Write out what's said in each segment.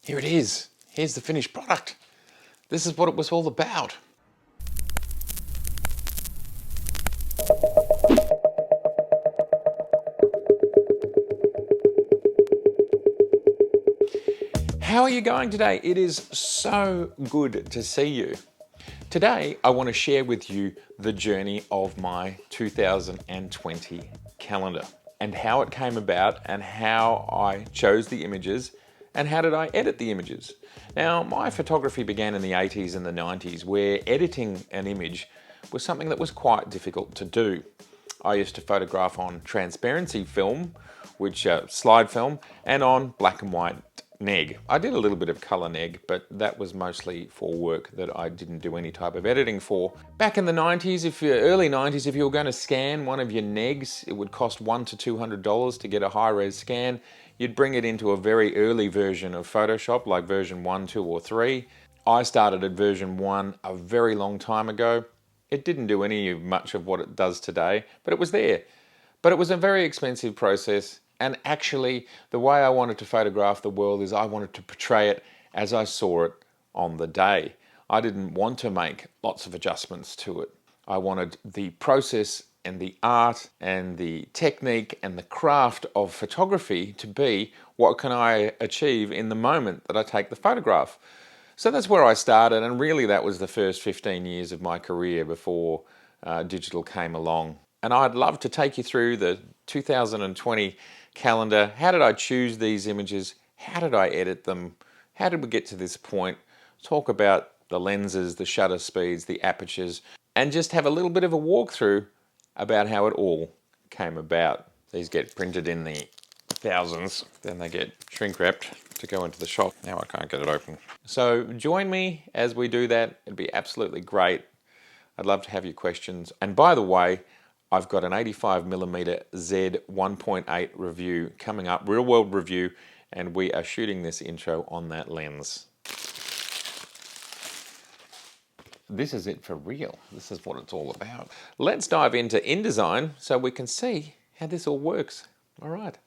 Here it is. Here's the finished product. This is what it was all about. How are you going today? It is so good to see you. Today, I want to share with you the journey of my 2020 calendar and how it came about and how I chose the images and how did I edit the images. Now, my photography began in the 80s and the 90s where editing an image was something that was quite difficult to do. I used to photograph on transparency film, which slide film, and on black and white neg. I did a little bit of color neg, but that was mostly for work that I didn't do any type of editing for. Back in the 90s, early 90s, if you were going to scan one of your negs, it would cost $100 to $200 to get a high-res scan. You'd bring it into a very early version of Photoshop, like version 1, 2, or 3. I started at version 1 a very long time ago. It didn't do much of what it does today, but it was there. But it was a very expensive process. And actually, the way I wanted to photograph the world is I wanted to portray it as I saw it on the day. I didn't want to make lots of adjustments to it. I wanted the process and the art and the technique and the craft of photography to be what can I achieve in the moment that I take the photograph. So that's where I started, and really that was the first 15 years of my career before digital came along. And I'd love to take you through the 2020 calendar. How did I choose these images? How did I edit them? How did we get to this point? Talk about the lenses, the shutter speeds, the apertures, and just have a little bit of a walkthrough about how it all came about. These get printed in the thousands, then they get shrink wrapped to go into the shop. Now I can't get it open. So join me as we do that. It'd be absolutely great. I'd love to have your questions. And by the way, I've got an 85mm Z 1.8 review coming up, real world review, and we are shooting this intro on that lens. This is it for real. This is what it's all about. Let's dive into InDesign so we can see how this all works. All right.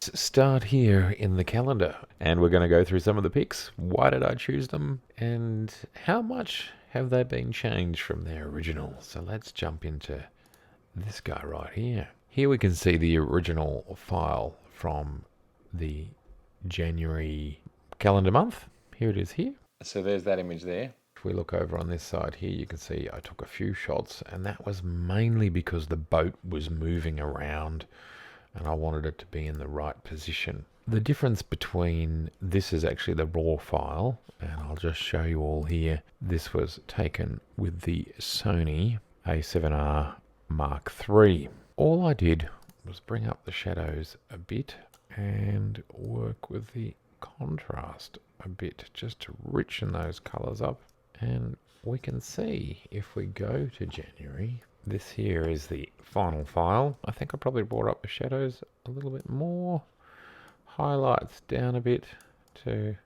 Let's start here in the calendar, and we're going to go through some of the pics. Why did I choose them, and how much have they been changed from their original? So let's jump into this guy right here. Here we can see the original file from the January calendar month. Here it is here. So there's that image there. If we look over on this side here, you can see I took a few shots, and that was mainly because the boat was moving around and I wanted it to be in the right position. The difference between this is actually the raw file, and I'll just show you all here. This was taken with the Sony A7R Mark III. All I did was bring up the shadows a bit and work with the contrast a bit just to richen those colors up. And we can see if we go to January, this here is the final file. I think I probably brought up the shadows a little bit more, highlights down a bit to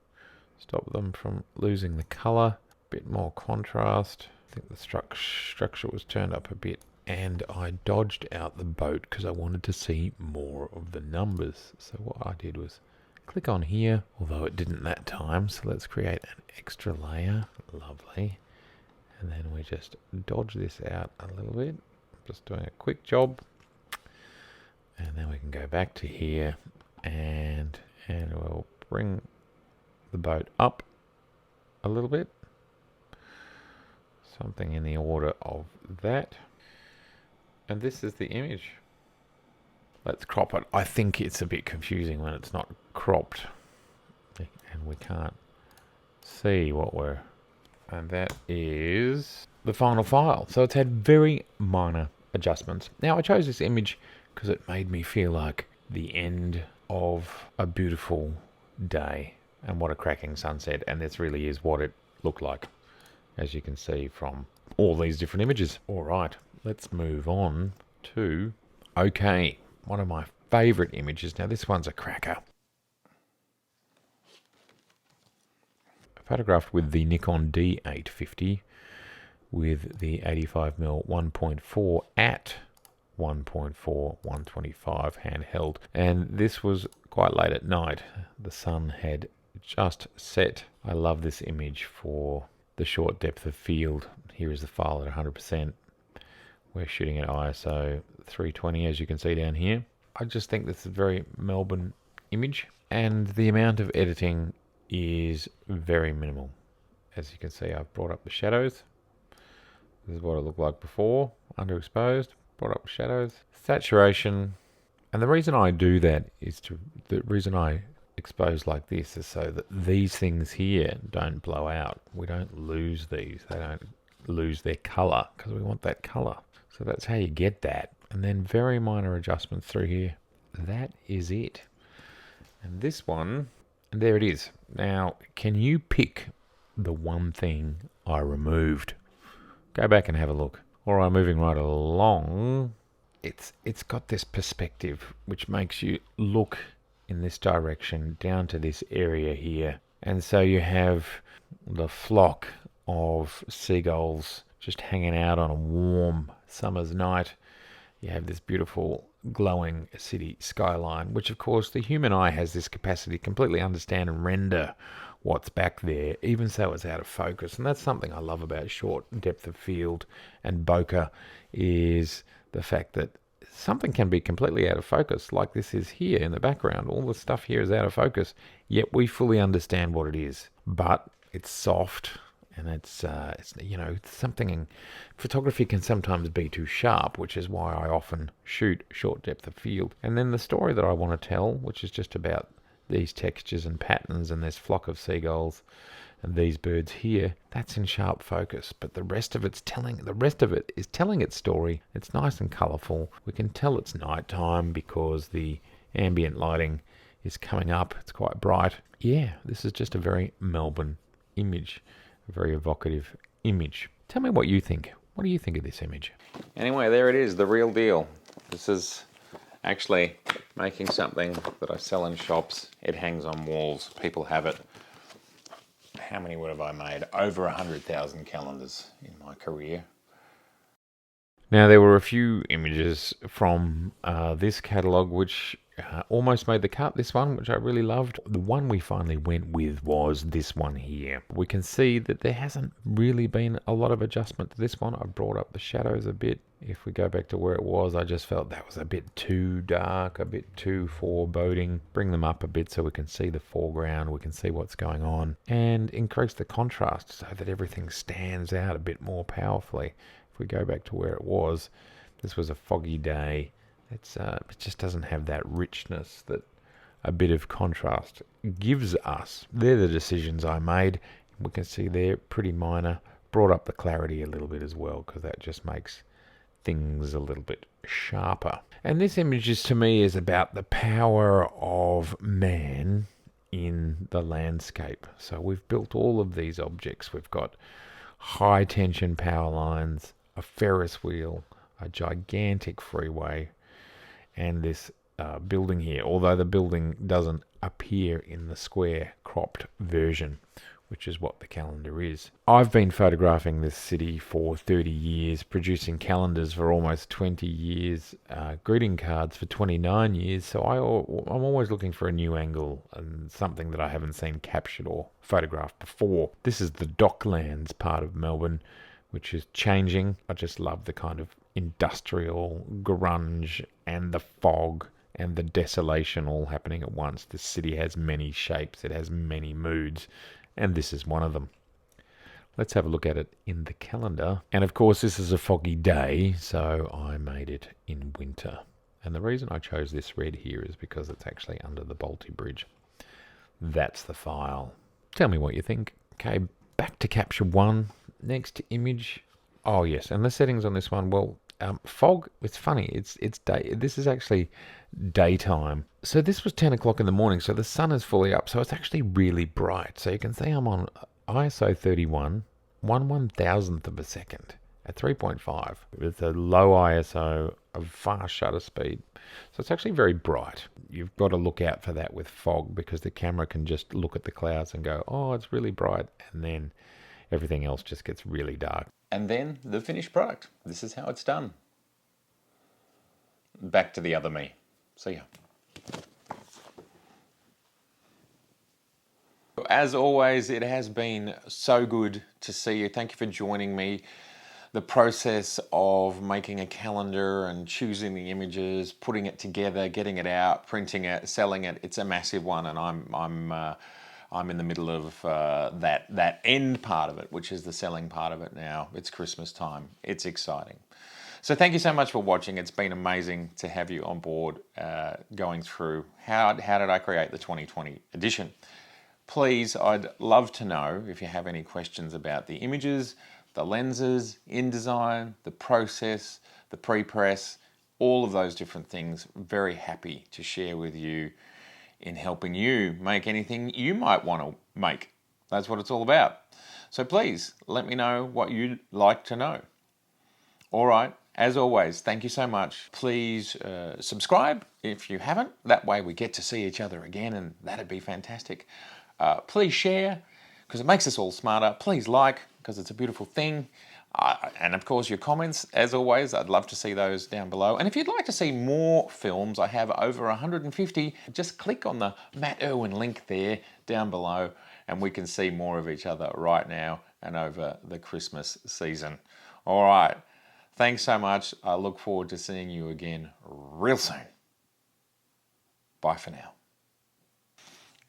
stop them from losing the color, a bit more contrast. I think the structure was turned up a bit, and I dodged out the boat because I wanted to see more of the numbers. So what I did was click on here, although it didn't that time. So let's create an extra layer. Lovely. And then we just dodge this out a little bit. Just doing a quick job. And then we can go back to here and we'll bring the boat up a little bit. Something in the order of that. And this is the image. Let's crop it. I think it's a bit confusing when it's not cropped and we can't see what we're... And that is the final file. So it's had very minor adjustments. Now I chose this image because it made me feel like the end of a beautiful day, and what a cracking sunset. And this really is what it looked like, as you can see from all these different images. All right, let's move on to OK, one of my favorite images. Now this one's a cracker. Photographed with the Nikon D850 with the 85mm 1.4 at 1.4 125 handheld, and this was quite late at night. The sun had just set. I love this image for the short depth of field. Here is the file at 100%. We're shooting at ISO 320, as you can see down here. I just think this is a very Melbourne image, and the amount of editing is very minimal. As you can see, I've brought up the shadows. This is what it looked like before, underexposed, brought up the shadows, saturation. And the reason I do that is the reason I expose like this is so that these things here don't blow out. We don't lose these. They don't lose their color because we want that color. So that's how you get that. And then very minor adjustments through here. That is it. And this one, and there it is. Now, can you pick the one thing I removed? Go back and have a look. All right, moving right along. It's got this perspective which makes you look in this direction down to this area here. And so you have the flock of seagulls just hanging out on a warm summer's night. You have this beautiful glowing city skyline, which of course the human eye has this capacity to completely understand and render what's back there, even so it's out of focus. And that's something I love about short depth of field and bokeh, is the fact that something can be completely out of focus, like this is here in the background. All the stuff here is out of focus, yet we fully understand what it is. But it's soft, and it's something in photography can sometimes be too sharp, which is why I often shoot short depth of field. And then the story that I want to tell, which is just about these textures and patterns and this flock of seagulls and these birds here, that's in sharp focus. But the rest of it is telling its story. It's nice and colourful. We can tell it's nighttime because the ambient lighting is coming up. It's quite bright. Yeah, this is just a very Melbourne image, a very evocative image. Tell me what you think. What do you think of this image? Anyway, there it is, the real deal. This is actually making something that I sell in shops. It hangs on walls. People have it. How many would have I made? Over 100,000 calendars in my career. Now, there were a few images from this catalogue which almost made the cut. This one, which I really loved. The one we finally went with was this one here. We can see that there hasn't really been a lot of adjustment to this one. I brought up the shadows a bit. If we go back to where it was, I just felt that was a bit too dark, a bit too foreboding. Bring them up a bit so we can see the foreground, we can see what's going on, and increase the contrast so that everything stands out a bit more powerfully. If we go back to where it was, this was a foggy day. It just doesn't have that richness that a bit of contrast gives us. They're the decisions I made. We can see they're pretty minor. Brought up the clarity a little bit as well, because that just makes things a little bit sharper. And this image is, to me, is about the power of man in the landscape. So we've built all of these objects. We've got high tension power lines, a Ferris wheel, a gigantic freeway, and this building here, although the building doesn't appear in the square cropped version, which is what the calendar is. I've been photographing this city for 30 years, producing calendars for almost 20 years, greeting cards for 29 years, so I'm always looking for a new angle and something that I haven't seen captured or photographed before. This is the Docklands part of Melbourne, which is changing. I just love the kind of industrial grunge and the fog and the desolation all happening at once. This city has many shapes, it has many moods, and this is one of them. Let's have a look at it in the calendar. And of course, this is a foggy day, so I made it in winter. And the reason I chose this red here is because it's actually under the Bolte Bridge. That's the file. Tell me what you think. Okay, back to capture one. Next image. Oh yes, and the settings on this one, well, fog, it's funny, it's day. This is actually daytime. So this was 10 o'clock in the morning, so the sun is fully up, so it's actually really bright. So you can see I'm on ISO 31, 1/1000th of a second at 3.5. With a low ISO, a fast shutter speed. So it's actually very bright. You've got to look out for that with fog, because the camera can just look at the clouds and go, oh, it's really bright, and then everything else just gets really dark. And then the finished product. This is how it's done. Back to the other me. See ya. As always, it has been so good to see you. Thank you for joining me. The process of making a calendar and choosing the images, putting it together, getting it out, printing it, selling it, it's a massive one, and I'm in the middle of that end part of it, which is the selling part of it now. It's Christmas time. It's exciting. So thank you so much for watching. It's been amazing to have you on board going through how did I create the 2020 edition. Please, I'd love to know if you have any questions about the images, the lenses, InDesign, the process, the pre-press, all of those different things. Very happy to share with you in helping you make anything you might want to make. That's what it's all about. So please let me know what you'd like to know. All right, as always, thank you so much. Please subscribe if you haven't. That way we get to see each other again, and that'd be fantastic. Please share, because it makes us all smarter. Please like, because it's a beautiful thing. And of course your comments, as always, I'd love to see those down below. And if you'd like to see more films, I have over 150. Just click on the Matt Irwin link there down below, and we can see more of each other right now and over the Christmas season. All right, thanks so much. I look forward to seeing you again real soon. Bye for now.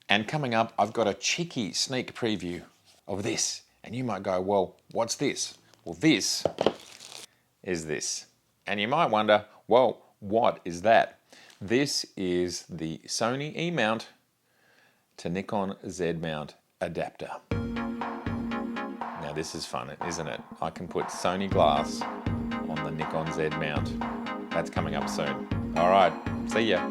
And coming up, I've got a cheeky sneak preview of this. And you might go, well, what's this? Well, this is this. And you might wonder, well, what is that? This is the Sony E-mount to Nikon Z-mount adapter. Now this is fun, isn't it? I can put Sony glass on the Nikon Z-mount. That's coming up soon. All right, see ya.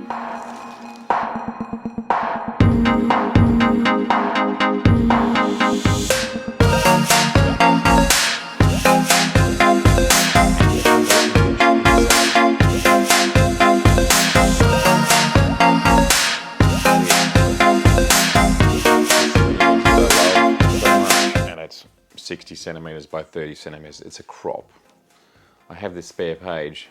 And it's 60 centimeters by 30 centimeters. It's a crop. I have this spare page